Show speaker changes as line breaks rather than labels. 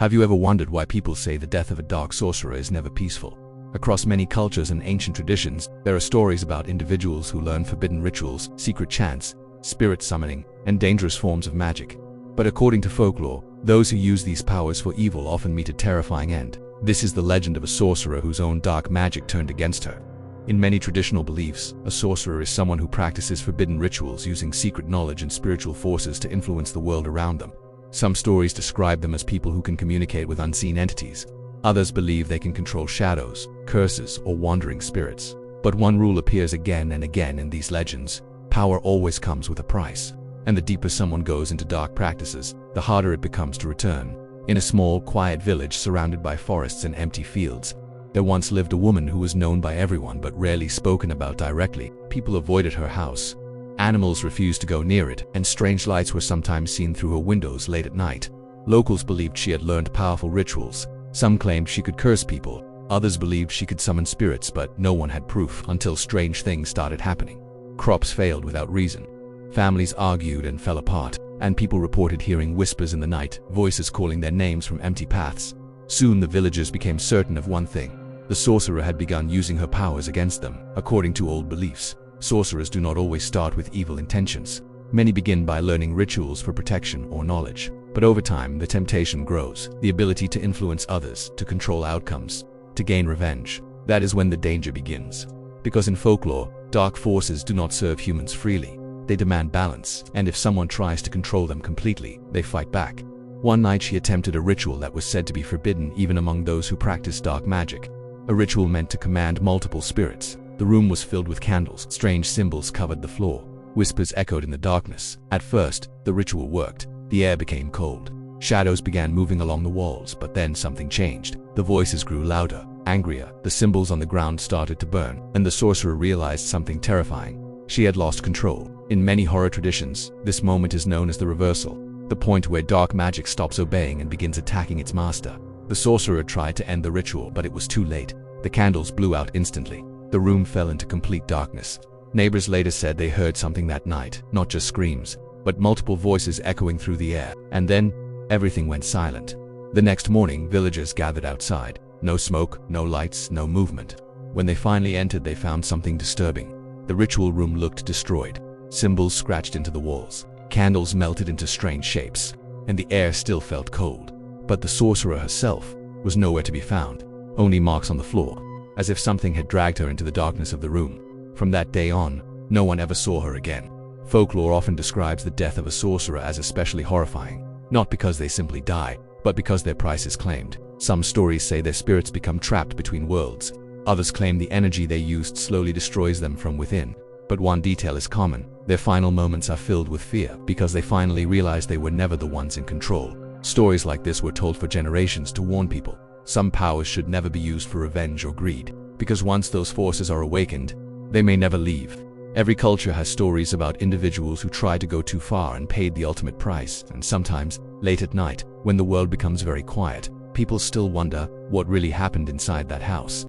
Have you ever wondered why people say the death of a dark sorcerer is never peaceful? Across many cultures and ancient traditions, there are stories about individuals who learn forbidden rituals, secret chants, spirit summoning, and dangerous forms of magic. But according to folklore, those who use these powers for evil often meet a terrifying end. This is the legend of a sorcerer whose own dark magic turned against her. In many traditional beliefs, a sorcerer is someone who practices forbidden rituals using secret knowledge and spiritual forces to influence the world around them. Some stories describe them as people who can communicate with unseen entities. Others believe they can control shadows, curses, or wandering spirits. But one rule appears again and again in these legends: power always comes with a price. And the deeper someone goes into dark practices, the harder it becomes to return. In a small, quiet village surrounded by forests and empty fields, there once lived a woman who was known by everyone but rarely spoken about directly. People avoided her house. Animals refused to go near it, and strange lights were sometimes seen through her windows late at night. Locals believed she had learned powerful rituals. Some claimed she could curse people. Others believed she could summon spirits, but no one had proof until strange things started happening. Crops failed without reason. Families argued and fell apart, and people reported hearing whispers in the night, voices calling their names from empty paths. Soon the villagers became certain of one thing: the sorcerer had begun using her powers against them. According to old beliefs, sorcerers do not always start with evil intentions. Many begin by learning rituals for protection or knowledge. But over time, the temptation grows, the ability to influence others, to control outcomes, to gain revenge. That is when the danger begins. Because in folklore, dark forces do not serve humans freely. They demand balance, and if someone tries to control them completely, they fight back. One night she attempted a ritual that was said to be forbidden even among those who practice dark magic. A ritual meant to command multiple spirits. The room was filled with candles. Strange symbols covered the floor. Whispers echoed in the darkness. At first, the ritual worked. The air became cold. Shadows began moving along the walls, but then something changed. The voices grew louder, angrier. The symbols on the ground started to burn, and the sorcerer realized something terrifying. She had lost control. In many horror traditions, this moment is known as the reversal, the point where dark magic stops obeying and begins attacking its master. The sorcerer tried to end the ritual, but it was too late. The candles blew out instantly. The room fell into complete darkness. Neighbors later said they heard something that night, not just screams, but multiple voices echoing through the air. And then, everything went silent. The next morning, villagers gathered outside. No smoke, no lights, no movement. When they finally entered, they found something disturbing. The ritual room looked destroyed. Symbols scratched into the walls. Candles melted into strange shapes, and the air still felt cold. But the sorcerer herself was nowhere to be found. Only marks on the floor, as if something had dragged her into the darkness of the room. From that day on, no one ever saw her again. Folklore often describes the death of a sorcerer as especially horrifying, not because they simply die, but because their price is claimed. Some stories say their spirits become trapped between worlds. Others claim the energy they used slowly destroys them from within. But one detail is common: their final moments are filled with fear, because they finally realize they were never the ones in control. Stories like this were told for generations to warn people. Some powers should never be used for revenge or greed, because once those forces are awakened, they may never leave. Every culture has stories about individuals who tried to go too far and paid the ultimate price, and sometimes, late at night, when the world becomes very quiet, people still wonder what really happened inside that house.